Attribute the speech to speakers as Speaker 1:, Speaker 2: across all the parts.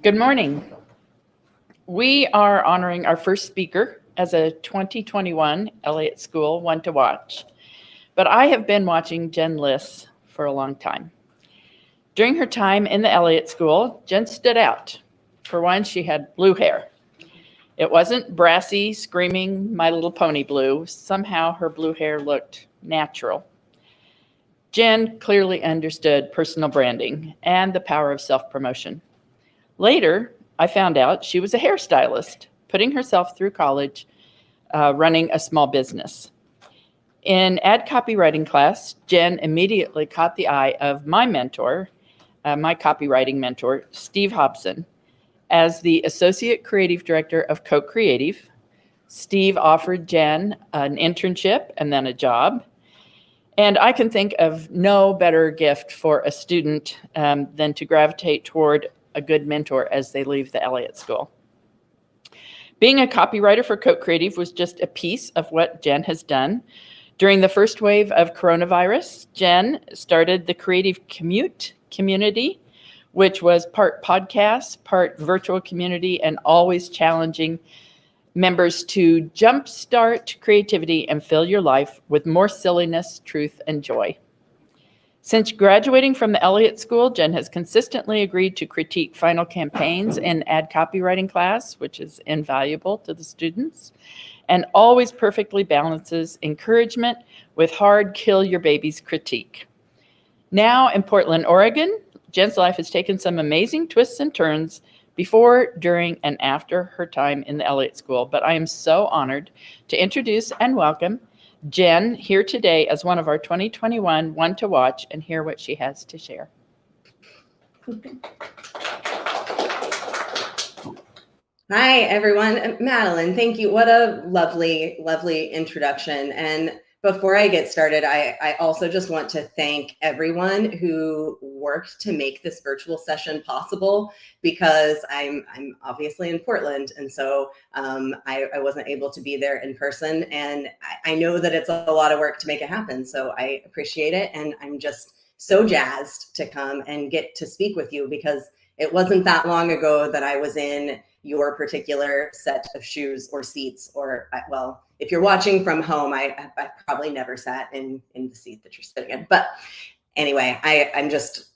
Speaker 1: Good morning. We are honoring our first speaker as a 2021 Elliott School One to Watch, but I have been watching Jen Liss for a long time. During her time in the Elliott School, Jen stood out. For one, she had blue hair. It wasn't brassy, screaming My Little Pony blue. Somehow her blue hair looked natural. Jen clearly understood personal branding and the power of self-promotion. Later, I found out she was a hairstylist, putting herself through college, running a small business. In ad copywriting class, Jen immediately caught the eye of my mentor, my copywriting mentor, Steve Hobson. As the Associate Creative Director of Koch Creative, Steve offered Jen an internship and then a job. And I can think of no better gift for a student than to gravitate toward a good mentor as they leave the Elliott School. Being a copywriter for Koch Creative was just a piece of what Jen has done. During the first wave of coronavirus, Jen started the Creative Commute community, which was part podcast, part virtual community, and always challenging members to jumpstart creativity and fill your life with more silliness, truth, and joy. Since graduating from the Elliott School, Jen has consistently agreed to critique final campaigns in ad copywriting class, which is invaluable to the students, and always perfectly balances encouragement with hard kill your babies critique. Now in Portland, Oregon, Jen's life has taken some amazing twists and turns before, during, and after her time in the Elliott School, but I am so honored to introduce and welcome Jen here today as one of our 2021 One to Watch and hear what she has to share.
Speaker 2: Hi, everyone. Madeline, thank you. What a lovely, lovely introduction. And before I get started, I also just want to thank everyone who worked to make this virtual session possible, because I'm obviously in Portland, and so I wasn't able to be there in person. And I know that it's a lot of work to make it happen, so I appreciate it. And I'm just so jazzed to come and get to speak with you, because it wasn't that long ago that I was in your particular set of shoes or seats, or, well, if you're watching from home, I've probably never sat in the seat that you're sitting in. But anyway, I'm just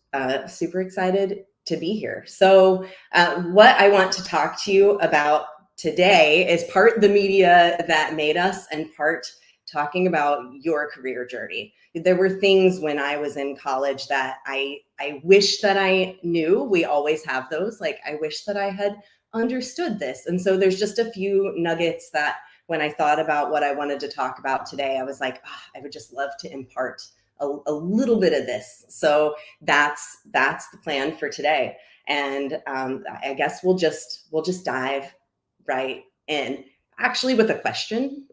Speaker 2: super excited to be here. So what I want to talk to you about today is part the media that made us and part talking about your career journey. There were things when I was in college that I wish that I knew. We always have those. Like, I wish that I had understood this. And so there's just a few nuggets that when I thought about what I wanted to talk about today, I was like, I would just love to impart a little bit of this. So that's the plan for today. And I guess we'll just dive right in. Actually, with a question.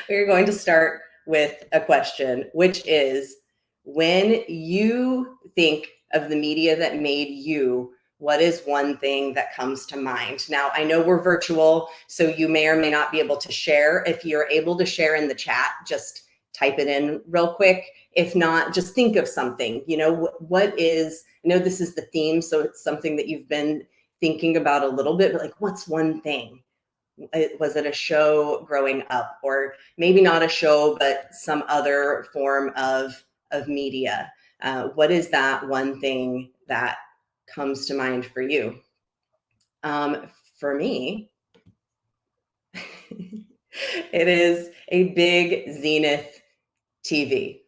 Speaker 2: We're going to start with a question, which is, when you think of the media that made you, what is one thing that comes to mind? Now, I know we're virtual, so you may or may not be able to share. If you're able to share in the chat, just type it in real quick. If not, just think of something. You know, what is, I know this is the theme, so it's something that you've been thinking about a little bit, but like, what's one thing? Was it a show growing up, or maybe not a show, but some other form of media? What is that one thing that comes to mind for you? For me, it is a big Zenith TV.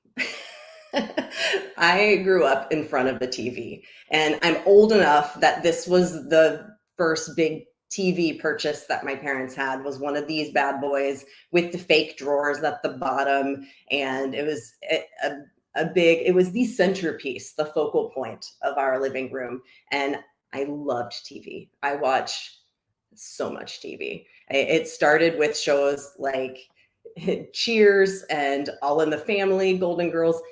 Speaker 2: I grew up in front of the TV, and I'm old enough that this was the first big TV purchase that my parents had, was one of these bad boys with the fake drawers at the bottom. And it was it was the centerpiece, the focal point of our living room. And I loved TV. I watched so much TV. It started with shows like Cheers and All in the Family, Golden Girls.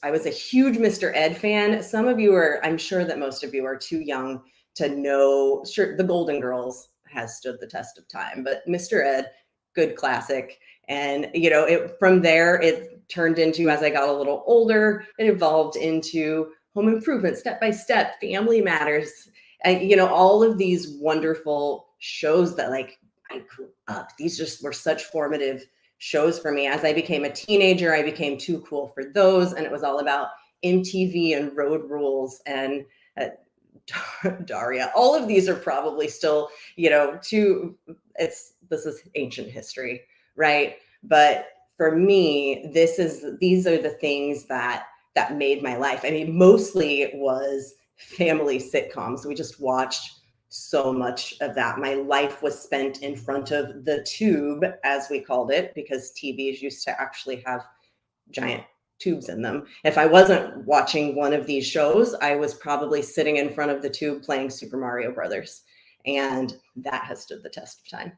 Speaker 2: I was a huge Mr. Ed fan. Some of you are, I'm sure that most of you are too young to know. Sure, the Golden Girls has stood the test of time, but Mr. Ed, good classic. And, you know, from there, it turned into, as I got a little older, it evolved into Home Improvement, Step by Step, Family Matters. And, you know, all of these wonderful shows that like I grew up, these just were such formative shows for me. As I became a teenager, I became too cool for those. And it was all about MTV and Road Rules and uh, Daria. All of these are probably still, you know, this is ancient history, right? But for me, these are the things that made my life. I mean, mostly it was family sitcoms. We just watched so much of that. My life was spent in front of the tube, as we called it, because TVs used to actually have giant tubes in them. If I wasn't watching one of these shows, I was probably sitting in front of the tube playing Super Mario Brothers. And that has stood the test of time.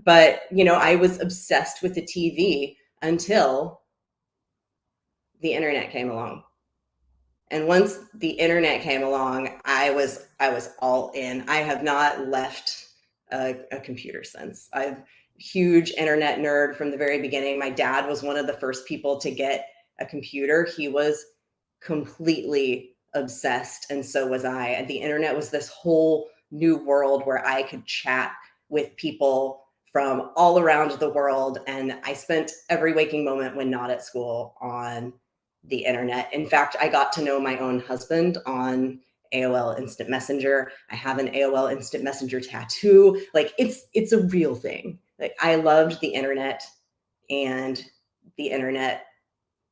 Speaker 2: But, you know, I was obsessed with the TV until the internet came along. And once the internet came along, I was all in. I have not left a computer since. I'm huge internet nerd from the very beginning. My dad was one of the first people to get a computer. He was completely obsessed, and so was I. And the internet was this whole new world where I could chat with people from all around the world. And I spent every waking moment when not at school on the internet. In fact, I got to know my own husband on AOL Instant Messenger. I have an AOL Instant Messenger tattoo. Like it's a real thing. Like I loved the internet and the internet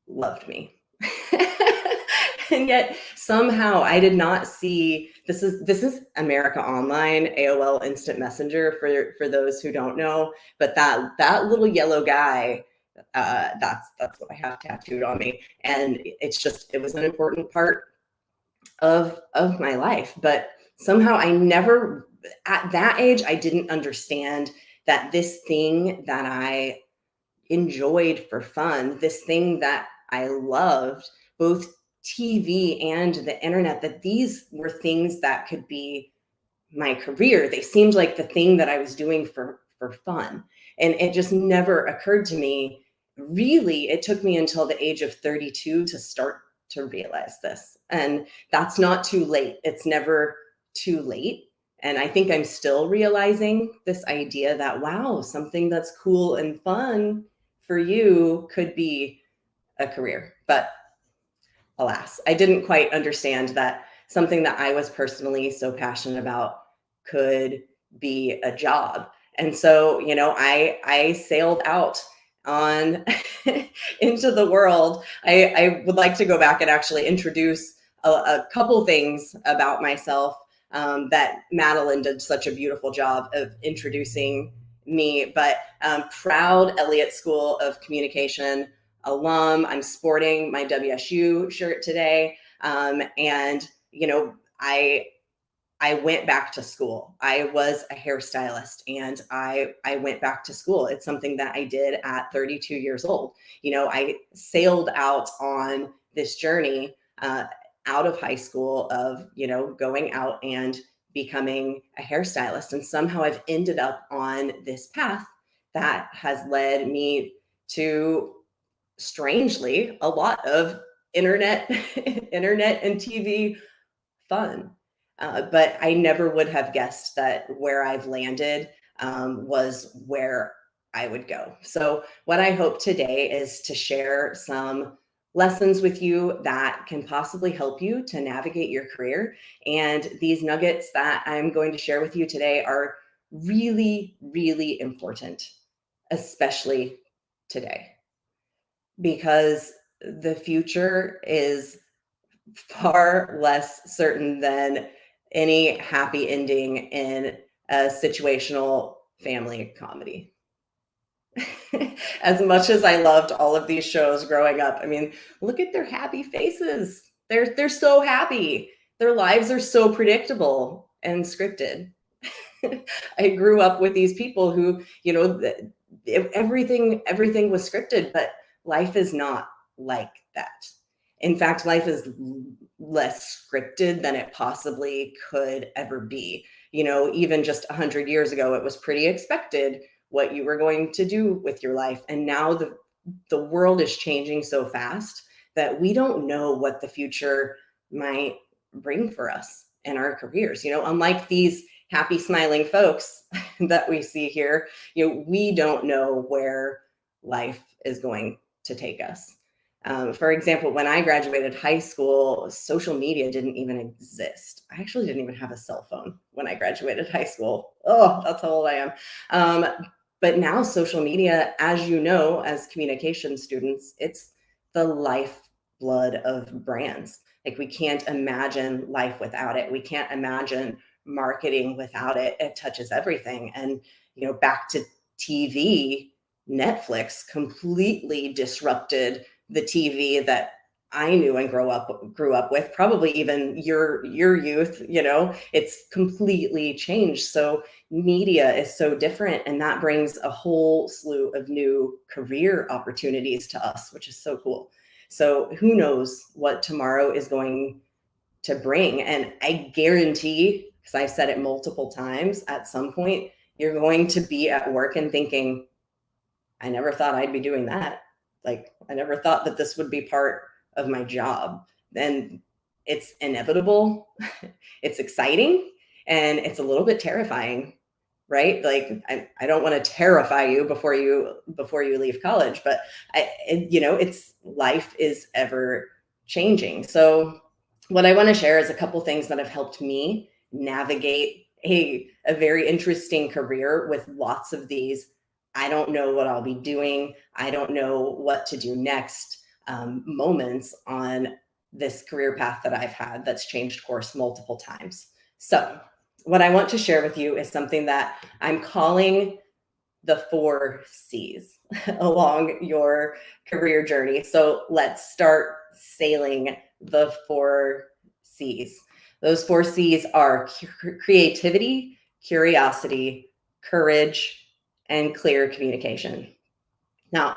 Speaker 2: loved me. And yet somehow I did not see, this is America Online, AOL Instant Messenger for those who don't know, but that little yellow guy, that's what I have tattooed on me. And it was an important part of my life. But somehow I never, at that age, I didn't understand that this thing that I enjoyed for fun, this thing that I loved, both TV and the internet, that these were things that could be my career. They seemed like the thing that I was doing for fun. And it just never occurred to me. Really, it took me until the age of 32 to start to realize this. And that's not too late. It's never too late. And I think I'm still realizing this idea that, wow, something that's cool and fun for you could be a career. But alas, I didn't quite understand that something that I was personally so passionate about could be a job. And so, you know, I sailed out on into the world. I would like to go back and actually introduce a couple things about myself that Madeline did such a beautiful job of introducing me. But proud Elliott School of Communication alum. I'm sporting my WSU shirt today. And, you know, I went back to school. I was a hairstylist and I went back to school. It's something that I did at 32 years old. You know, I sailed out on this journey out of high school of, you know, going out and becoming a hairstylist. And somehow I've ended up on this path that has led me to, strangely, a lot of internet and TV fun. But I never would have guessed that where I've landed was where I would go. So what I hope today is to share some lessons with you that can possibly help you to navigate your career. And these nuggets that I'm going to share with you today are really, really important, especially today, because the future is far less certain than any happy ending in a situational family comedy. As much as I loved all of these shows growing up, I mean, look at their happy faces. They're so happy. Their lives are so predictable and scripted. I grew up with these people who, you know, everything was scripted, but life is not like that. In fact, life is less scripted than it possibly could ever be. You know, even just 100 years ago, it was pretty expected what you were going to do with your life. And now the world is changing so fast that we don't know what the future might bring for us in our careers. Unlike these happy smiling folks that we see here, we don't know where life is going to take us. For example, when I graduated high school, social media didn't even exist. I actually didn't even have a cell phone when I graduated high school. Oh, that's how old I am. But now social media, as you know, as communication students, it's the lifeblood of brands. Like, we can't imagine life without it. We can't imagine marketing without it. It touches everything. And, back to TV, Netflix completely disrupted the TV that I knew and grew up with, probably even your youth. It's completely changed. So media is so different, and that brings a whole slew of new career opportunities to us, which is so cool. So who knows what tomorrow is going to bring? And I guarantee, because I've said it multiple times, at some point you're going to be at work and thinking, I never thought I'd be doing that. Like, I never thought that this would be part of my job. And it's inevitable. It's exciting, and it's a little bit terrifying, right? Like, I don't want to terrify you before you leave college, but it's life is ever changing. So what I want to share is a couple things that have helped me navigate a very interesting career with lots of these I don't know what I'll be doing, I don't know what to do next moments on this career path that I've had that's changed course multiple times. So what I want to share with you is something that I'm calling the 4 C's along your career journey. So let's start sailing the 4 C's. Those 4 C's are creativity, curiosity, courage, and clear communication. Now,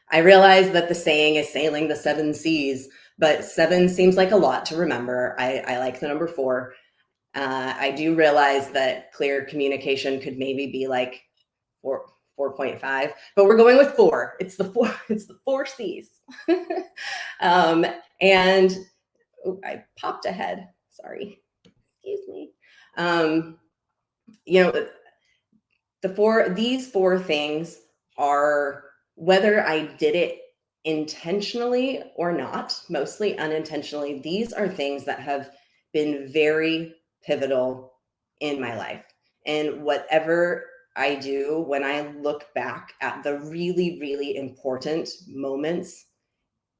Speaker 2: I realize that the saying is sailing the 7 C's, but 7 seems like a lot to remember. I like the number 4. I do realize that clear communication could maybe be like 4.5, but we're going with 4. It's the 4 C's. And I popped ahead. Sorry. Excuse me. These 4 things are, whether I did it intentionally or not, mostly unintentionally, these are things that have been very pivotal in my life. And whatever I do, when I look back at the really, really important moments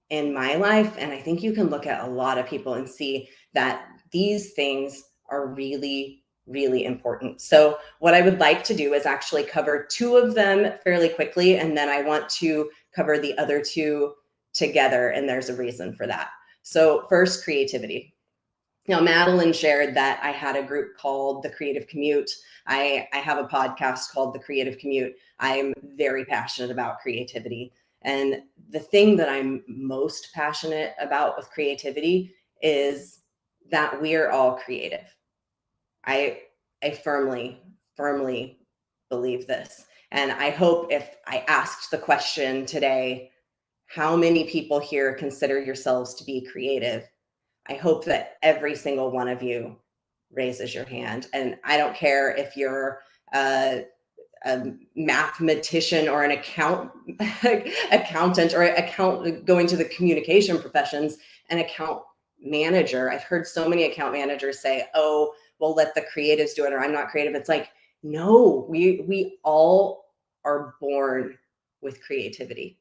Speaker 2: in my life, and I think you can look at a lot of people and see that these things are really, really important. So what I would like to do is actually cover 2 of them fairly quickly, and then I want to cover the other 2 together, and there's a reason for that. So first, creativity. Now, Madeline shared that I had a group called The Creative Commute. I have a podcast called The Creative Commute. I'm very passionate about creativity. And the thing that I'm most passionate about with creativity is that we're all creative. I firmly believe this. And I hope, if I asked the question today, how many people here consider yourselves to be creative? I hope that every single one of you raises your hand. And I don't care if you're a mathematician or an accountant or going to the communication professions, an account manager. I've heard so many account managers say, oh, well, let the creatives do it, or I'm not creative. It's like, no, we all are born with creativity.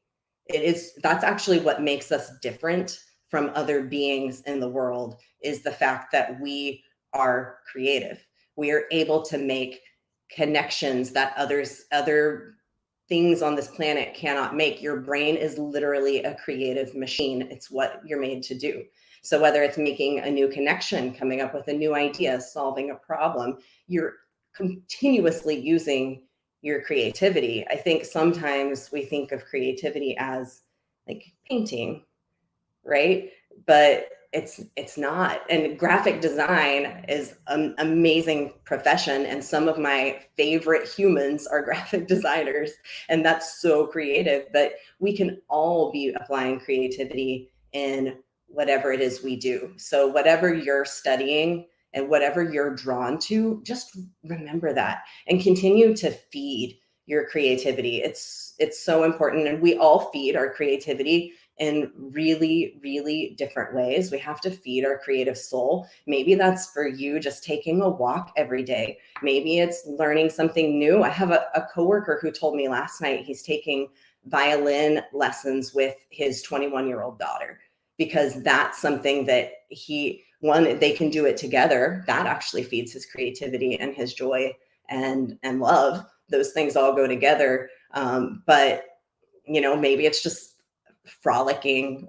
Speaker 2: That's actually what makes us different from other beings in the world, is the fact that we are creative. We are able to make connections that other things on this planet cannot make. Your brain is literally a creative machine. It's what you're made to do. So whether it's making a new connection, coming up with a new idea, solving a problem, you're continuously using your creativity. I think sometimes we think of creativity as like painting, right? But it's not. And graphic design is an amazing profession, and some of my favorite humans are graphic designers, and that's so creative. But we can all be applying creativity in whatever it is we do. So whatever you're studying and whatever you're drawn to, just remember that and continue to feed your creativity. It's so important. And we all feed our creativity in really, really different ways. We have to feed our creative soul. Maybe that's for you just taking a walk every day. Maybe it's learning something new. I have a coworker who told me last night he's taking violin lessons with his 21-year-old daughter, because that's something that they can do it together. That actually feeds his creativity and his joy and love. Those things all go together. But maybe it's just frolicking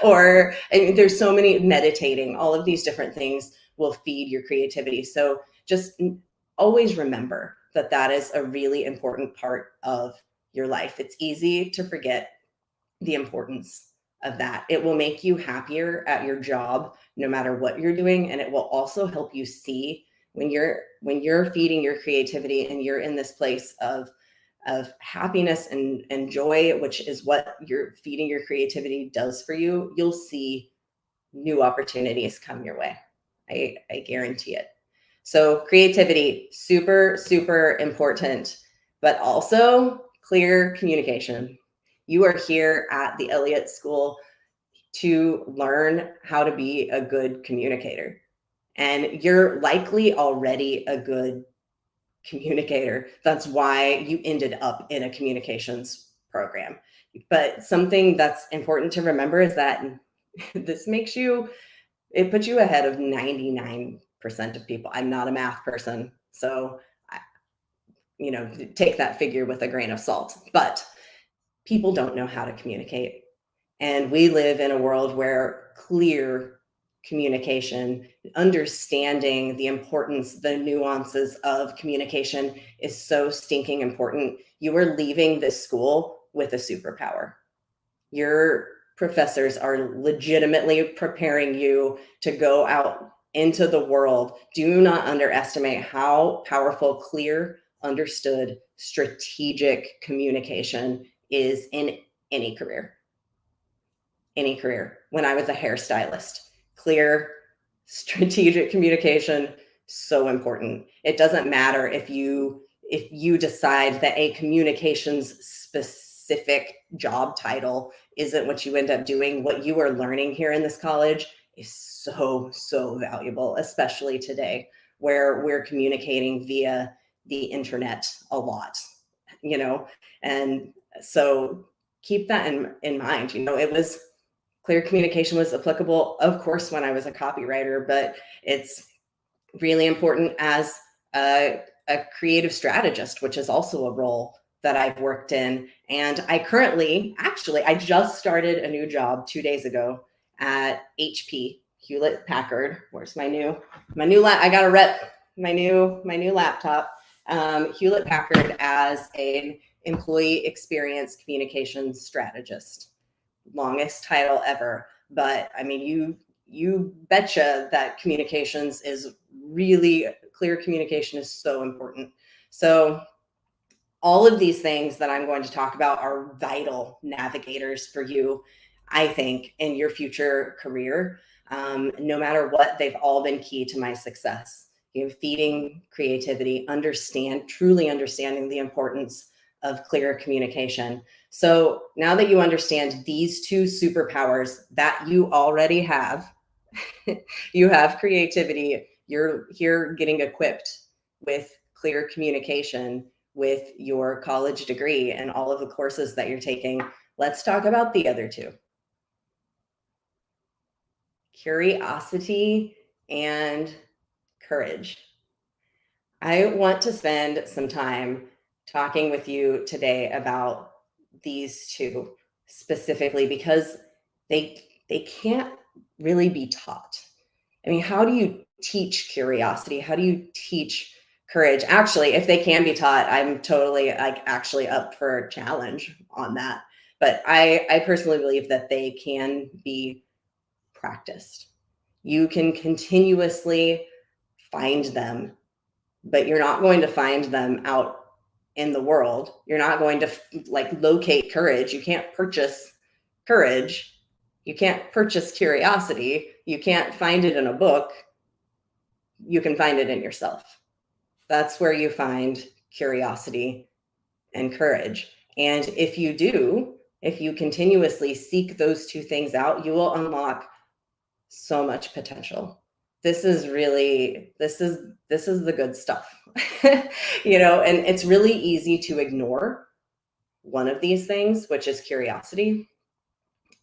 Speaker 2: or there's so many, meditating, all of these different things will feed your creativity. So just always remember that that is a really important part of your life. It's easy to forget the importance of that. It will make you happier at your job, no matter what you're doing. And it will also help you see when you're feeding your creativity and you're in this place of happiness and joy, which is what you're feeding your creativity does for you, you'll see new opportunities come your way. I guarantee it. So creativity, super, super important, but also clear communication. You are here at the Elliott School to learn how to be a good communicator. And you're likely already a good communicator. That's why you ended up in a communications program. But something that's important to remember is that it puts you ahead of 99% of people. I'm not a math person, so take that figure with a grain of salt. But people don't know how to communicate. And we live in a world where clear communication, understanding the importance, the nuances of communication is so stinking important. You are leaving this school with a superpower. Your professors are legitimately preparing you to go out into the world. Do not underestimate how powerful, clear, understood, strategic communication is in any career. Any career. When I was a hairstylist, clear, strategic communication, so important. It doesn't matter if you decide that a communications specific job title isn't what you end up doing. What you are learning here in this college is so, so valuable, especially today, where we're communicating via the internet a lot, and so keep that in mind. Clear communication was applicable, of course, when I was a copywriter, but it's really important as a creative strategist, which is also a role that I've worked in. And I just started a new job 2 days ago at HP, Hewlett Packard. Where's my new I got to rep my new laptop. Hewlett Packard as an employee experience communications strategist. Longest title ever, but I mean, you betcha that communications is really clear. Communication is so important. So all of these things that I'm going to talk about are vital navigators for you, I think, in your future career. No matter what, they've all been key to my success. Feeding creativity, truly understanding the importance of clear communication. So now that you understand these two superpowers that you already have, you have creativity, you're here getting equipped with clear communication with your college degree and all of the courses that you're taking. Let's talk about the other two. Curiosity and courage. I want to spend some time talking with you today about these two specifically because they can't really be taught. I mean, how do you teach curiosity? How do you teach courage? Actually, if they can be taught, I'm totally actually up for a challenge on that. But I personally believe that they can be practiced. You can continuously find them, but you're not going to find them out in the world. You're not going to locate courage. You can't purchase courage. You can't purchase curiosity. You can't find it in a book. You can find it in yourself. That's where you find curiosity and courage. And if you do, if you continuously seek those two things out, you will unlock so much potential. This is the good stuff. You know, and it's really easy to ignore one of these things, which is curiosity.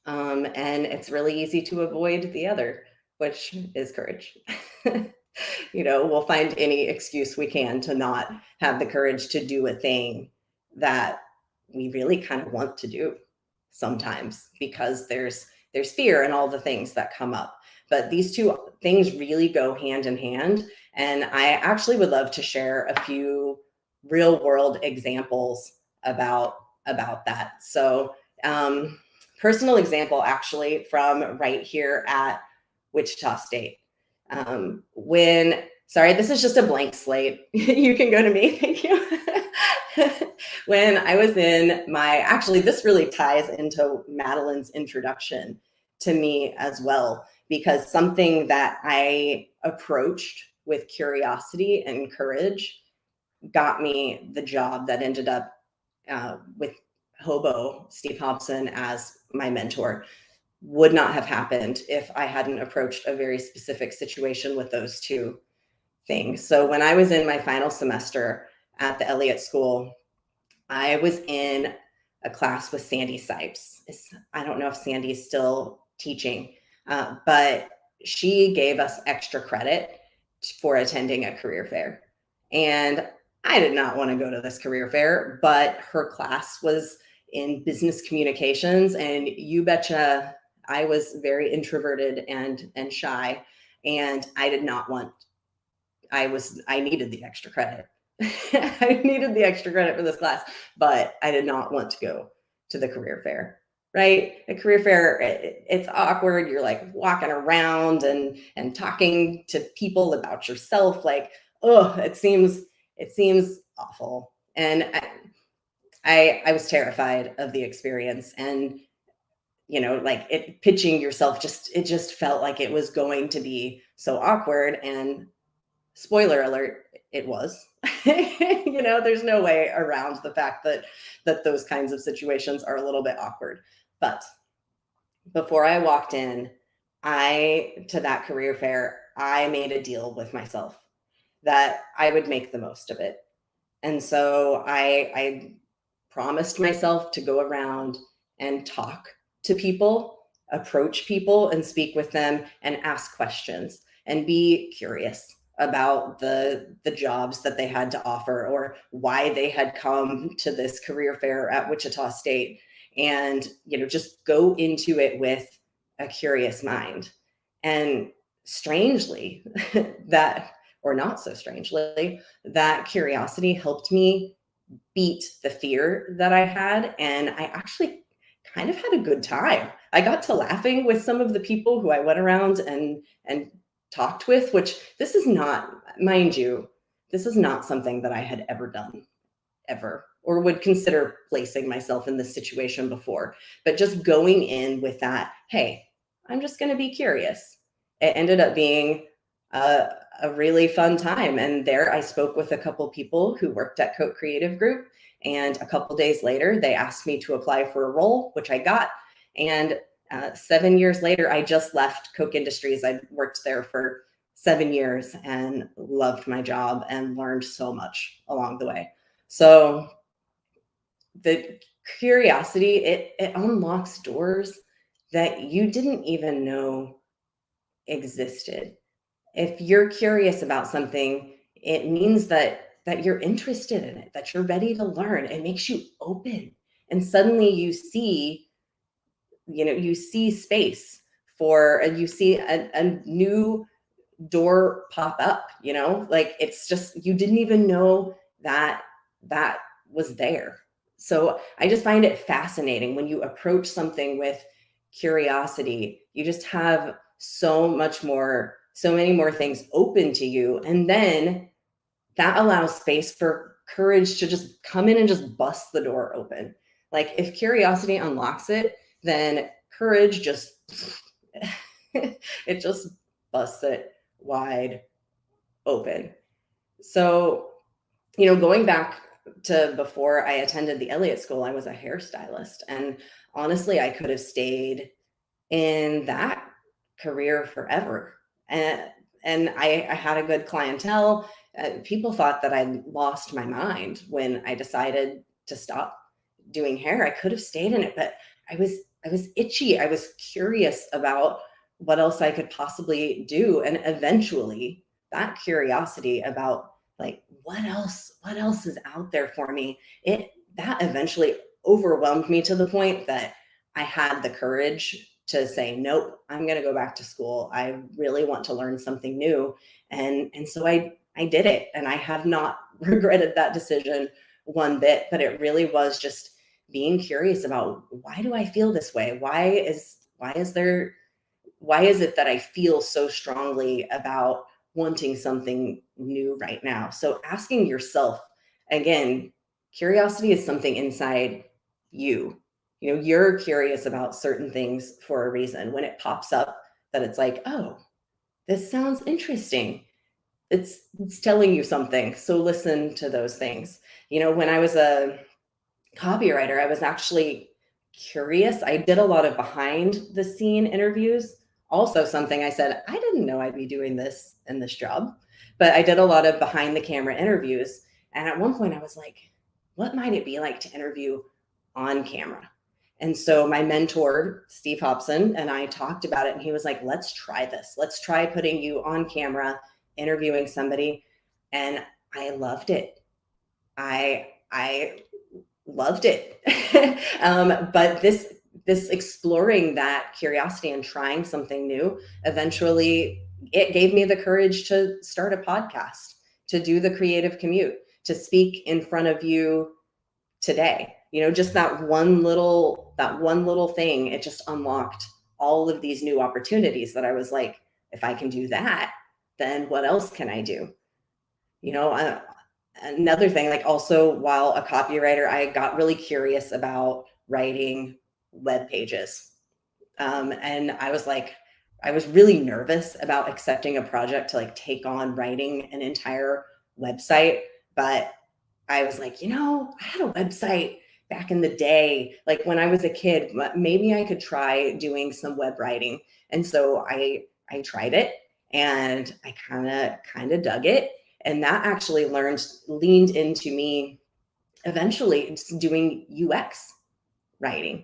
Speaker 2: And it's really easy to avoid the other, which is courage. You know, we'll find any excuse we can to not have the courage to do a thing that we really kind of want to do sometimes, because there's fear and all the things that come up. But these two things really go hand in hand. And I actually would love to share a few real world examples about that. So personal example actually from right here at Wichita State. Sorry, this is just a blank slate. You can go to me, thank you. When I was actually this really ties into Madeline's introduction to me as well, because something that I approached with curiosity and courage got me the job that ended up with Hobo, Steve Hobson, as my mentor. Would not have happened if I hadn't approached a very specific situation with those two things. So when I was in my final semester at the Elliott School, I was in a class with Sandy Sipes. I don't know if Sandy's still teaching, but she gave us extra credit for attending a career fair. And I did not want to go to this career fair, but her class was in business communications, and you betcha I was very introverted and shy, and I did not want, I needed the extra credit. I needed the extra credit for this class, but I did not want to go to the career fair, right? A career fair, it's awkward. You're like walking around and talking to people about yourself. Like, oh, it seems awful. And I was terrified of the experience. And you know, like pitching yourself, it just felt like it was going to be so awkward. And spoiler alert, it was. You know, there's no way around the fact that those kinds of situations are a little bit awkward. But before I walked in to that career fair, I made a deal with myself that I would make the most of it. And so I promised myself to go around and talk to people, approach people and speak with them and ask questions and be curious about the jobs that they had to offer or why they had come to this career fair at Wichita State. And, you know, just go into it with a curious mind. And strangely, or not so strangely, that curiosity helped me beat the fear that I had. And I actually kind of had a good time. I got to laughing with some of the people who I went around and talked with, which this is not, mind you, this is not something that I had ever done, ever, or would consider placing myself in this situation before. But just going in with that, hey, I'm just going to be curious. It ended up being a really fun time. And there I spoke with a couple people who worked at Koch Creative Group. And a couple days later, they asked me to apply for a role, which I got. And 7 years later, I just left Koch Industries. I worked there for 7 years and loved my job and learned so much along the way. So the curiosity, it unlocks doors that you didn't even know existed. If you're curious about something, it means that you're interested in it, that you're ready to learn. It makes you open. And suddenly you see space you see a new door pop up, you know, like it's just, you didn't even know that was there. So I just find it fascinating when you approach something with curiosity, you just have so many more things open to you. And then that allows space for courage to just come in and just bust the door open. Like if curiosity unlocks it, then courage just, it just busts it wide open. So, going back to before I attended the Elliott School, I was a hairstylist. And honestly, I could have stayed in that career forever. And I had a good clientele. People thought that I lost my mind when I decided to stop doing hair. I could have stayed in it, but I was itchy. I was curious about what else I could possibly do. And eventually that curiosity about like what else is out there for me, that eventually overwhelmed me to the point that I had the courage to say, nope, I'm going to go back to school. I really want to learn something new. And so I did it, and I have not regretted that decision one bit, but it really was just being curious about, why do I feel this way? Why is it that I feel so strongly about wanting something new right now? So asking yourself, again, curiosity is something inside you. You're curious about certain things for a reason. When it pops up that it's like, oh, this sounds interesting, it's telling you something. So listen to those things. When I was a copywriter, I was actually curious. I did a lot of behind the scene interviews. Also something I said, I didn't know I'd be doing this in this job, but I did a lot of behind the camera interviews. And at one point I was like, what might it be like to interview on camera? And so my mentor, Steve Hobson, and I talked about it, and he was like, let's try this. Let's try putting you on camera, interviewing somebody. And I loved it. I loved it. But this exploring that curiosity and trying something new, eventually it gave me the courage to start a podcast, to do the creative commute, to speak in front of you today. Just that one little thing, it just unlocked all of these new opportunities that I was like, if I can do that, then what else can I do? Another thing, like also while a copywriter, I got really curious about writing web pages. And I was really nervous about accepting a project to like take on writing an entire website. But I was like, I had a website back in the day, like when I was a kid, maybe I could try doing some web writing. And so I tried it, and I kind of dug it. And that actually leaned into me eventually doing UX writing,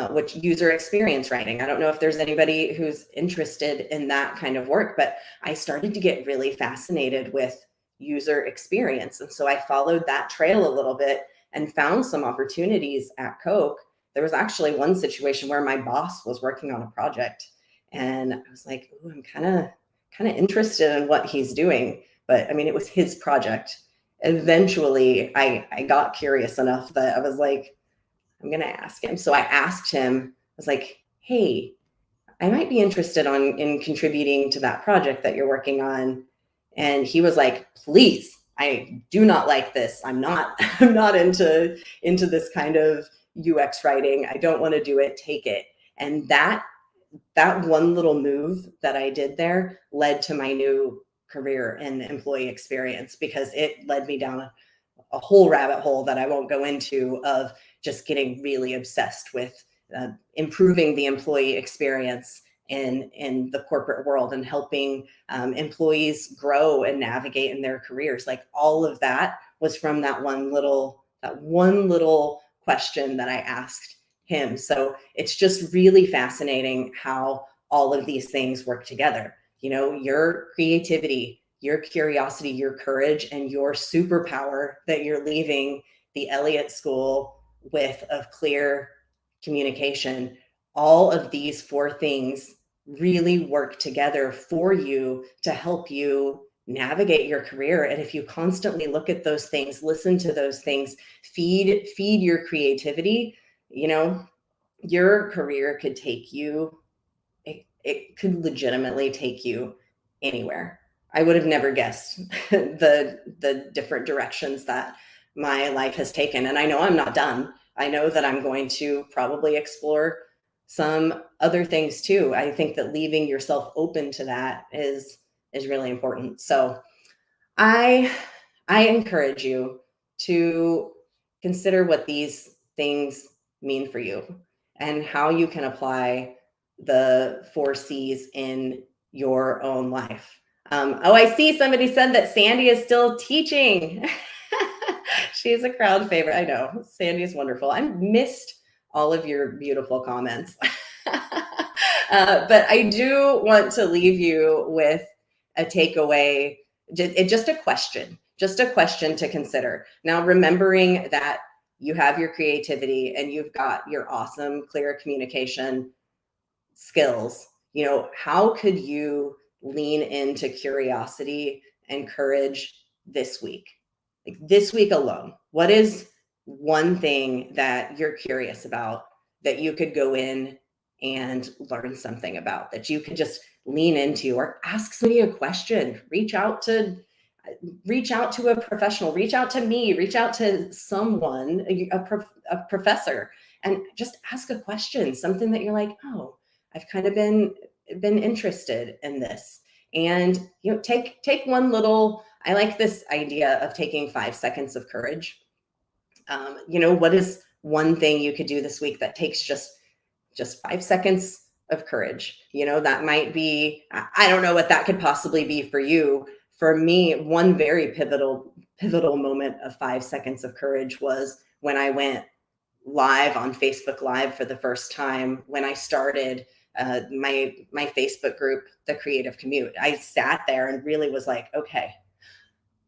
Speaker 2: which user experience writing. I don't know if there's anybody who's interested in that kind of work, but I started to get really fascinated with user experience. And so I followed that trail a little bit and found some opportunities at Koch. There was actually one situation where my boss was working on a project, and I was like, ooh, I'm kind of interested in what he's doing. But I mean, it was his project. Eventually, I got curious enough that I was like, I'm going to ask him. So I asked him, I was like, hey, I might be interested in contributing to that project that you're working on. And he was like, please, I do not like this. I'm not into this kind of UX writing. I don't want to do it. Take it. And that one little move that I did there led to my new career in employee experience, because it led me down a whole rabbit hole that I won't go into, of just getting really obsessed with improving the employee experience in the corporate world, and helping employees grow and navigate in their careers. Like all of that was from that one little question that I asked him. So it's just really fascinating how all of these things work together. Your creativity, your curiosity, your courage, and your superpower that you're leaving the Elliott School with, of clear communication. All of these 4 things really work together for you to help you navigate your career. And if you constantly look at those things, listen to those things, feed your creativity, your career could take you, it could legitimately take you anywhere. I would have never guessed the different directions that my life has taken. And I know I'm not done. I know that I'm going to probably explore some other things too. I think that leaving yourself open to that is really important. So I encourage you to consider what these things mean for you and how you can apply the 4 C's in your own life. Oh, I see somebody said that Sandy is still teaching. She's a crowd favorite. I know. Sandy is wonderful. I missed all of your beautiful comments. But I do want to leave you with a takeaway, just a question to consider. Now, remembering that you have your creativity and you've got your awesome, clear communication skills, how could you lean into curiosity and courage this week? Like this week alone, what is one thing that you're curious about that you could go in and learn something about, that you could just lean into, or ask somebody a question, reach out to a professional, reach out to me, reach out to someone, a professor, and just ask a question, something that you're like, oh, I've kind of been interested in this. And take one little, I like this idea of taking 5 seconds of courage. What is one thing you could do this week that takes just 5 seconds of courage? That might be, I don't know what that could possibly be for you. For me, one very pivotal moment of 5 seconds of courage was when I went live on Facebook Live for the first time, when I started my Facebook group, The Creative Commute. I sat there and really was like, okay,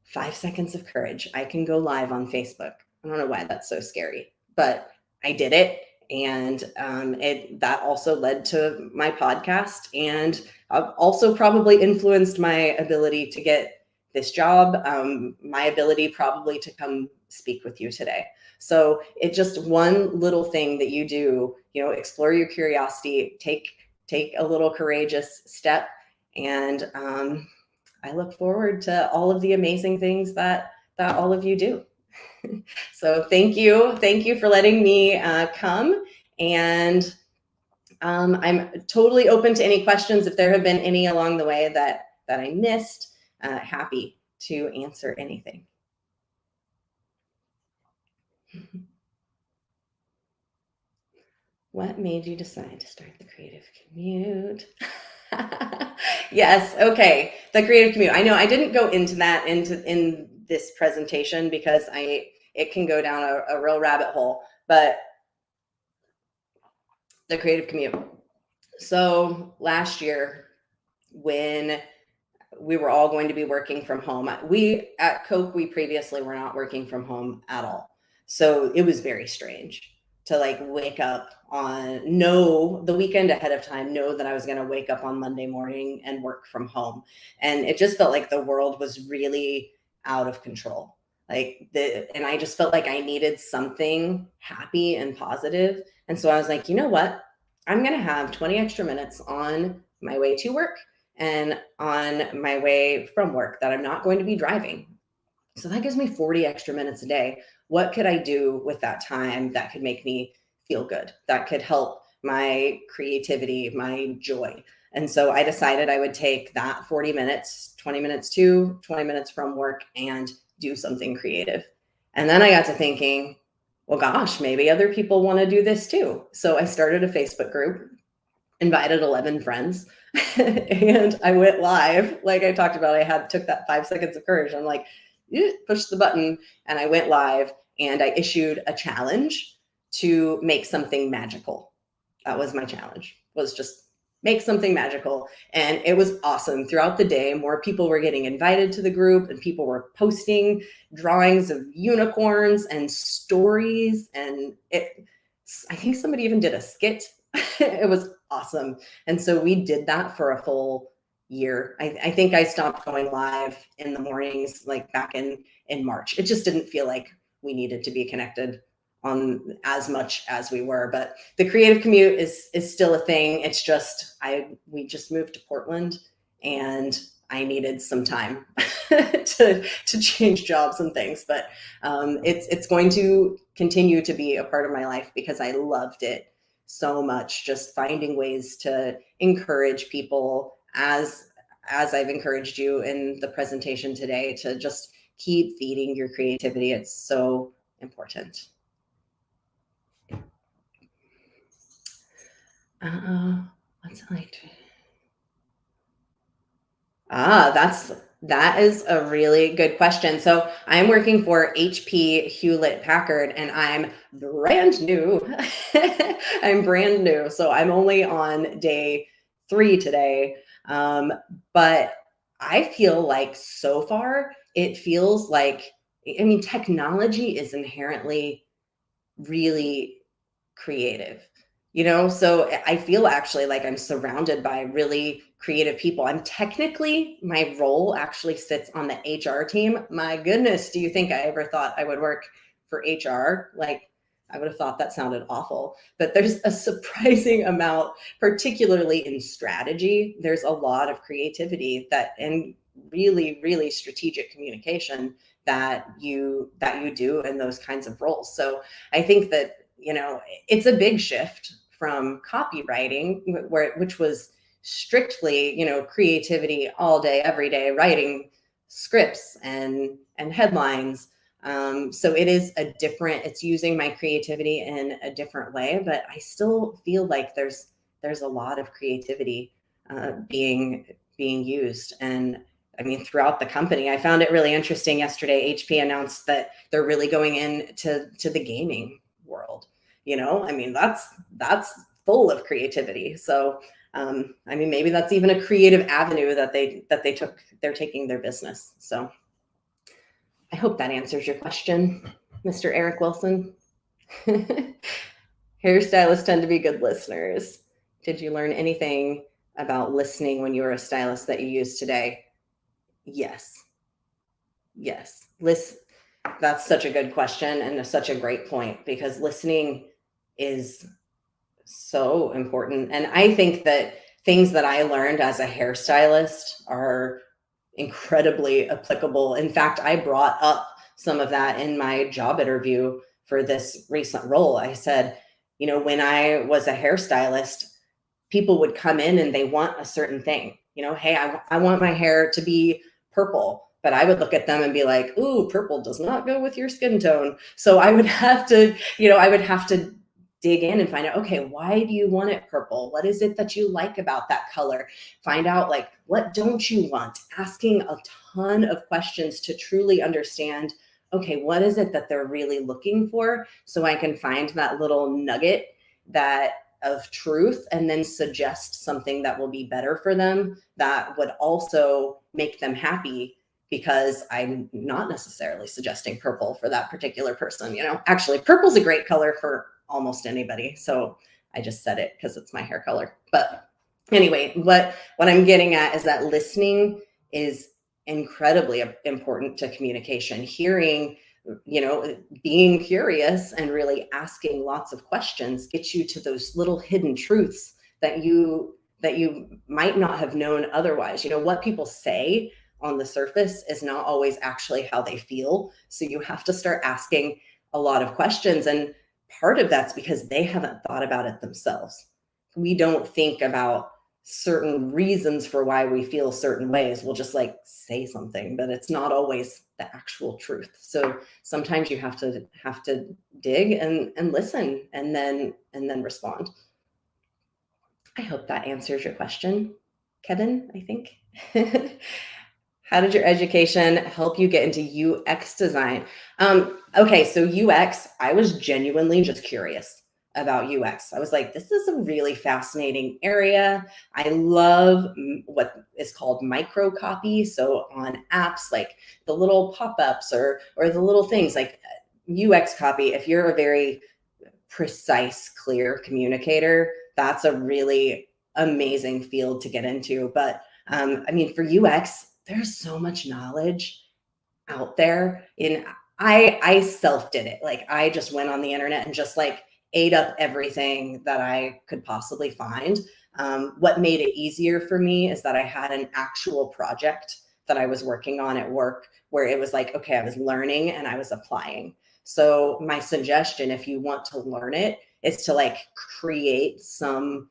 Speaker 2: 5 seconds of courage. I can go live on Facebook. I don't know why that's so scary, but I did it. And that also led to my podcast, and also probably influenced my ability to get this job, my ability probably to come speak with you today. So it's just one little thing that you do, explore your curiosity, take a little courageous step. And I look forward to all of the amazing things that all of you do. So thank you for letting me come. And I'm totally open to any questions. If there have been any along the way that I missed, happy to answer anything. What made you decide to start the Creative Commute? Yes. Okay. The Creative Commute. I know I didn't go into that in this presentation because it can go down a real rabbit hole, but the Creative Commute. So last year, when we were all going to be working from home, we at Koch, we previously were not working from home at all. So it was very strange to wake up know the weekend ahead of time, know that I was going to wake up on Monday morning and work from home. And it just felt like the world was really out of control. And I just felt like I needed something happy and positive. And so I was like, you know what? I'm going to have 20 extra minutes on my way to work and on my way from work that I'm not going to be driving. So that gives me 40 extra minutes a day. What could I do with that time that could make me feel good, that could help my creativity, my joy? And so I decided I would take that 40 minutes, 20 minutes to, 20 minutes from work, and do something creative. And then I got to thinking, well, gosh, maybe other people want to do this too. So I started a Facebook group, invited 11 friends, and I went live. Like I talked about, took that 5 seconds of courage. I'm like, push the button, and I went live, and I issued a challenge to make something magical. That was my challenge, was just make something magical. And it was awesome. Throughout the day, more people were getting invited to the group, and people were posting drawings of unicorns and stories. And I think somebody even did a skit. It was awesome. And so we did that for a full year. I think I stopped going live in the mornings, back in March. It just didn't feel like we needed to be connected on as much as we were. But the Creative Commute is still a thing. It's just we just moved to Portland, and I needed some time to change jobs and things. But it's going to continue to be a part of my life because I loved it so much, just finding ways to encourage people as I've encouraged you in the presentation today, to just keep feeding your creativity. It's so important. What's it like? That is a really good question. So I'm working for HP Hewlett Packard, and I'm brand new. I'm brand new. So I'm only on day 3 today. But I feel like so far, it feels like, I mean, technology is inherently really creative, so I feel actually like I'm surrounded by really creative people. My role actually sits on the HR team. My goodness, do you think I ever thought I would work for HR? Like, I would have thought that sounded awful, but there's a surprising amount, particularly in strategy. There's a lot of creativity and really, really strategic communication that you do in those kinds of roles. So I think that, it's a big shift from copywriting, which was strictly, creativity all day, every day, writing scripts and headlines. So it's using my creativity in a different way, but I still feel like there's a lot of creativity being used. And I mean, throughout the company. I found it really interesting yesterday. HP announced that they're really going into the gaming world. I mean, that's full of creativity. So, I mean, maybe that's even a creative avenue that they're taking their business. So I hope that answers your question, Mr. Eric Wilson. Hairstylists tend to be good listeners. Did you learn anything about listening when you were a stylist that you use today? Yes. That's such a good question and such a great point, because listening is so important. And I think that things that I learned as a hairstylist are incredibly applicable. In fact, I brought up some of that in my job interview for this recent role. I said, when I was a hairstylist, people would come in and they want a certain thing. Hey, I want my hair to be purple. But I would look at them and be like, ooh, purple does not go with your skin tone. So I would have to, dig in and find out, okay, why do you want it purple? What is it that you like about that color? Find out, like, what don't you want? Asking a ton of questions to truly understand, okay, what is it that they're really looking for? So I can find that little nugget of truth, and then suggest something that will be better for them, that would also make them happy, because I'm not necessarily suggesting purple for that particular person. Actually, purple's a great color for almost anybody. So I just said it because it's my hair color. But anyway, what I'm getting at is that listening is incredibly important to communication. Hearing, being curious and really asking lots of questions gets you to those little hidden truths that you might not have known otherwise. What people say on the surface is not always actually how they feel. So you have to start asking a lot of questions. And part of that's because they haven't thought about it themselves. We don't think about certain reasons for why we feel certain ways. We'll just say something, but it's not always the actual truth. So sometimes you have to dig and listen and then respond. I hope that answers your question, Kevin, I think. How did your education help you get into UX design? Okay, so UX, I was genuinely just curious about UX. I was like, this is a really fascinating area. I love what is called micro copy. So on apps, like the little pop-ups or the little things like UX copy, if you're a very precise, clear communicator, that's a really amazing field to get into. But I mean, for UX, there's so much knowledge out there. I self did it. Like, I just went on the internet and just ate up everything that I could possibly find. What made it easier for me is that I had an actual project that I was working on at work, where it was like, okay, I was learning and I was applying. So my suggestion, if you want to learn it, is to like create some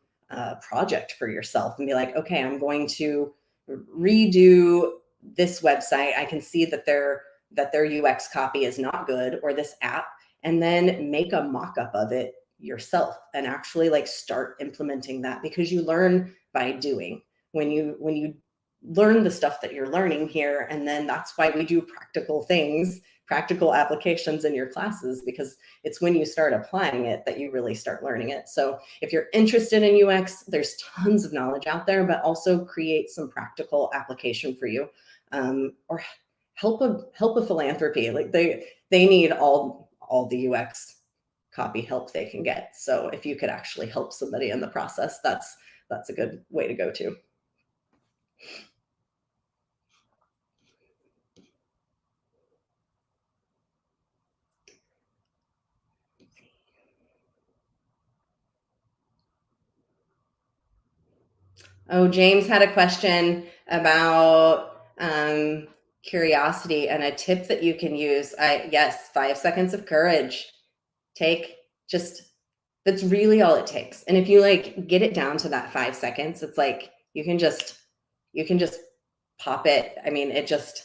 Speaker 2: project for yourself and be like, okay, I'm going to redo this website. I can see that their UX copy is not good, or this app, and then make a mock-up of it yourself and actually like start implementing that, because you learn by doing. When you learn the stuff that you're learning here, and then that's why we do practical things, practical applications in your classes, because it's when you start applying it that you really start learning it. So if you're interested in UX, there's tons of knowledge out there, but also create some practical application for you, or help a philanthropy. Like they need all the UX copy help they can get. So if you could actually help somebody in the process, that's a good way to go to. Oh, James had a question about curiosity and a tip that you can use. Yes, 5 seconds of courage. That's really all it takes. And if you like get it down to that 5 seconds, it's like you can just pop it. I mean, it's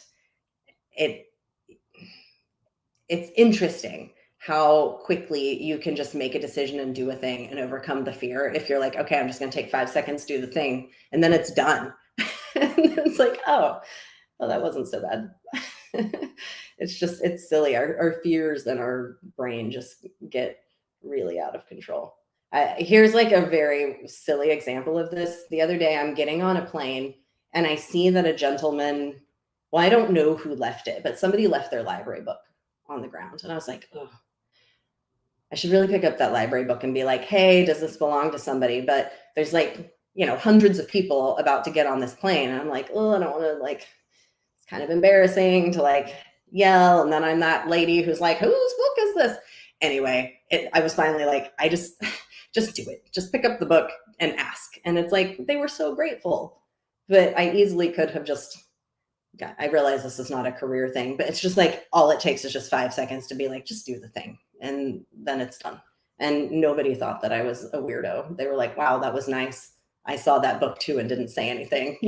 Speaker 2: interesting how quickly you can just make a decision and do a thing and overcome the fear. If you're like, okay, I'm just going to take 5 seconds, do the thing, and then it's done. And it's like, oh, well, that wasn't so bad. It's silly. Our fears and our brain just get really out of control. Here's like a very silly example of this. The other day, I'm getting on a plane and I see that a gentleman, well, I don't know who left it, but somebody left their library book on the ground. And I was like, oh, I should really pick up that library book and be like, hey, does this belong to somebody? But there's like, hundreds of people about to get on this plane. And I'm like, oh, I don't want to, like, it's kind of embarrassing to like yell. And then I'm that lady who's like, whose book is this? Anyway, I was finally like, I just do it. Just pick up the book and ask. And it's like, they were so grateful. But I easily could have just, I realize this is not a career thing, but it's just like, all it takes is just 5 seconds to be like, just do the thing. And then it's done. And nobody thought that I was a weirdo. They were like, wow, that was nice. I saw that book too and didn't say anything,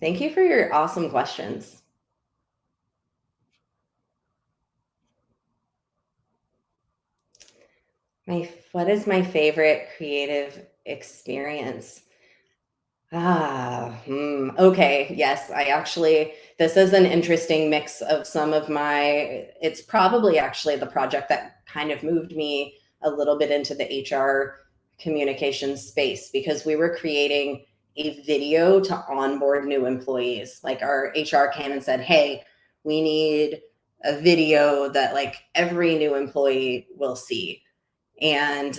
Speaker 2: Thank you for your awesome questions. What is my favorite creative experience? Okay. Yes, this is an interesting mix of some of it's probably actually the project that kind of moved me a little bit into the HR communications space, because we were creating a video to onboard new employees. Like our HR came and said, hey, we need a video that like every new employee will see. And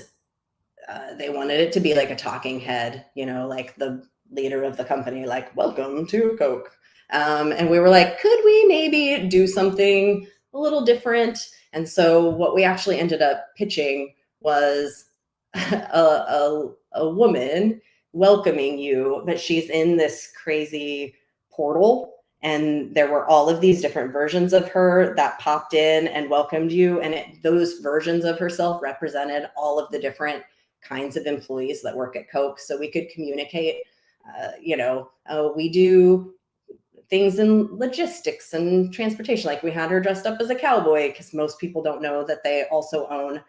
Speaker 2: they wanted it to be like a talking head, like the leader of the company, like, welcome to Coke. And we were like, could we maybe do something a little different? And so what we actually ended up pitching was a woman welcoming you, but she's in this crazy portal. And there were all of these different versions of her that popped in and welcomed you. And those versions of herself represented all of the different kinds of employees that work at Coke. So we could communicate, we do things in logistics and transportation. Like we had her dressed up as a cowboy because most people don't know that they also own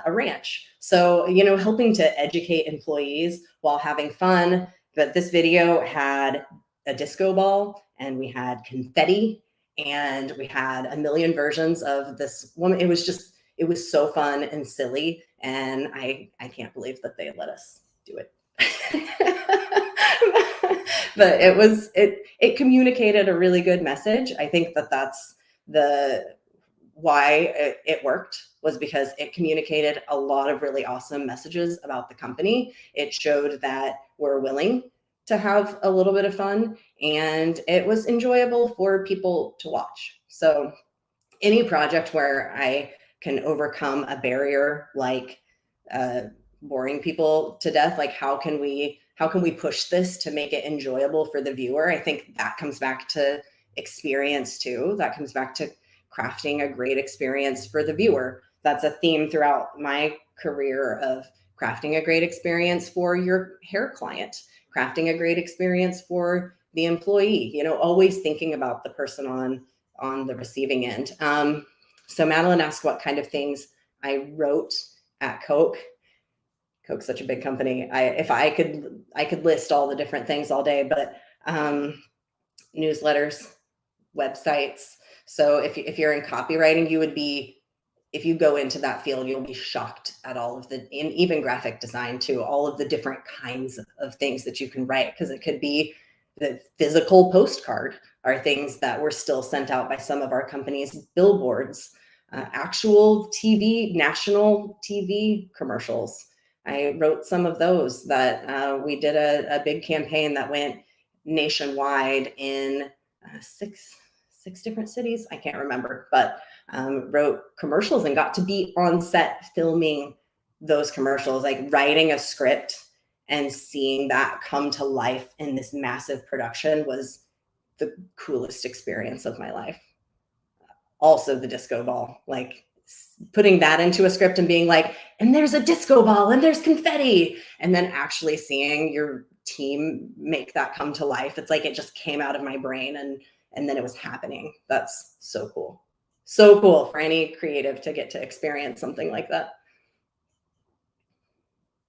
Speaker 2: a ranch. So, helping to educate employees while having fun. But this video had a disco ball and we had confetti and we had a million versions of this woman. It was so fun and silly. And I can't believe that they let us do it. But it communicated a really good message. I think that's why it worked, was because it communicated a lot of really awesome messages about the company. It showed that we're willing to have a little bit of fun, and it was enjoyable for people to watch. So any project where I can overcome a barrier, like boring people to death, like how can we push this to make it enjoyable for the viewer? I think that comes back to experience too. That comes back to crafting a great experience for the viewer. That's a theme throughout my career of crafting a great experience for your hair client, crafting a great experience for the employee, you know, always thinking about the person on the receiving end. So Madeline asked what kind of things I wrote at Koch. Koch's such a big company. If I could list all the different things all day, but newsletters, websites. So if you're in copywriting, you would be, if you go into that field, you'll be shocked at all of the, and even graphic design too, all of the different kinds of things that you can write, because it could be the physical postcard are things that were still sent out by some of our companies, billboards, actual TV, national TV commercials. I wrote some of those that we did a big campaign that went nationwide in six different cities. I can't remember, but wrote commercials and got to be on set filming those commercials, like writing a script and seeing that come to life in this massive production was the coolest experience of my life. Also the disco ball, like putting that into a script and being like, and there's a disco ball and there's confetti, and then actually seeing your team make that come to life. It's like it just came out of my brain and then it was happening. That's so cool. So cool for any creative to get to experience something like that.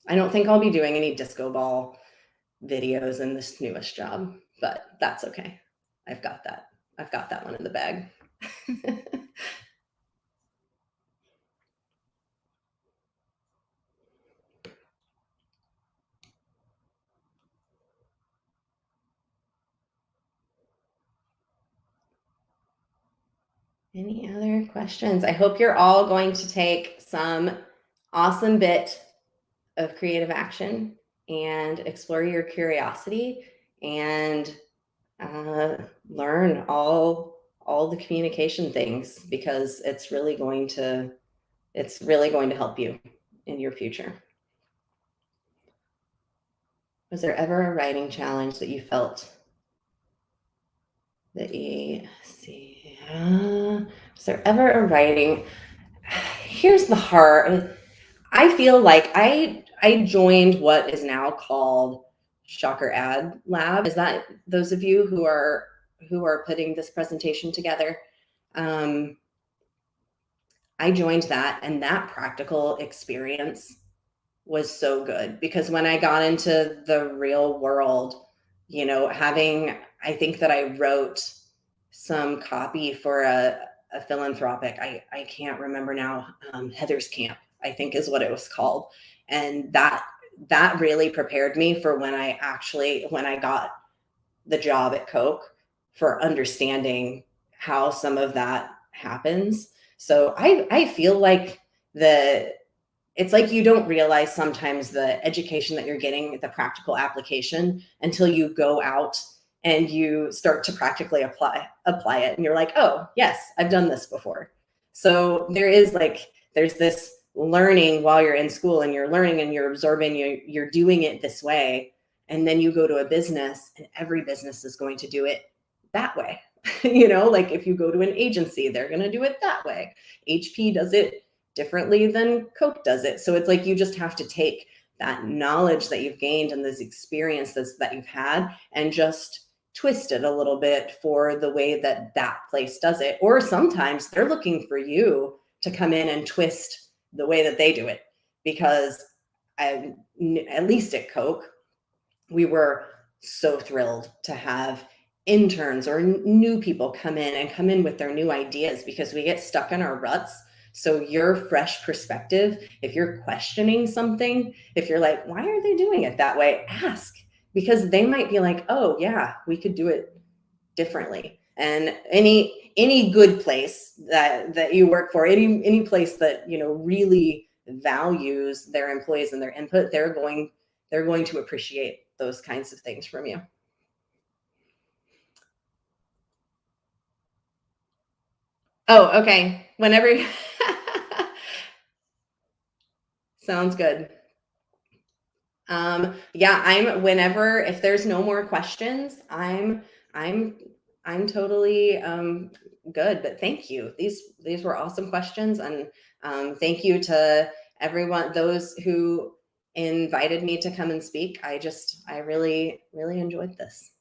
Speaker 2: I don't think I'll be doing any disco ball videos in this newest job, but that's okay. I've got that one in the bag. Any other questions? I hope you're all going to take some awesome bit of creative action and explore your curiosity and learn all the communication things, because it's really going to help you in your future. Was there ever a writing challenge that you felt that was there ever a writing? Here's the hard. I feel like I joined what is now called Shocker Ad Lab. Is that those of you who are putting this presentation together? I joined that, and that practical experience was so good, because when I got into the real world, you know, I think that I wrote some copy for a philanthropic, I can't remember now, Heather's Camp, I think is what it was called. And that really prepared me for when I got the job at Koch, for understanding how some of that happens. So I feel like it's like you don't realize sometimes the education that you're getting, the practical application, until you go out and you start to practically apply it. And you're like, oh, yes, I've done this before. So there's this learning while you're in school, and you're learning and you're absorbing, you're doing it this way. And then you go to a business, and every business is going to do it that way. You know, like if you go to an agency, they're going to do it that way. HP does it differently than Koch does it. So it's like you just have to take that knowledge that you've gained and those experiences that you've had and just twist it a little bit for the way that that place does it. Or sometimes they're looking for you to come in and twist the way that they do it, because at least at Koch, we were so thrilled to have interns or new people come in with their new ideas, because we get stuck in our ruts. So your fresh perspective, if you're questioning something, if you're like, why are they doing it that way? Ask, because they might be like, oh yeah, we could do it differently. And any good place that you work for, any place that, you know, really values their employees and their input, they're going to appreciate those kinds of things from you. Oh, okay. Whenever. Sounds good. Yeah, whenever, if there's no more questions, I'm I'm totally good, but thank you. These were awesome questions, and thank you to everyone, those who invited me to come and speak. I really, really enjoyed this.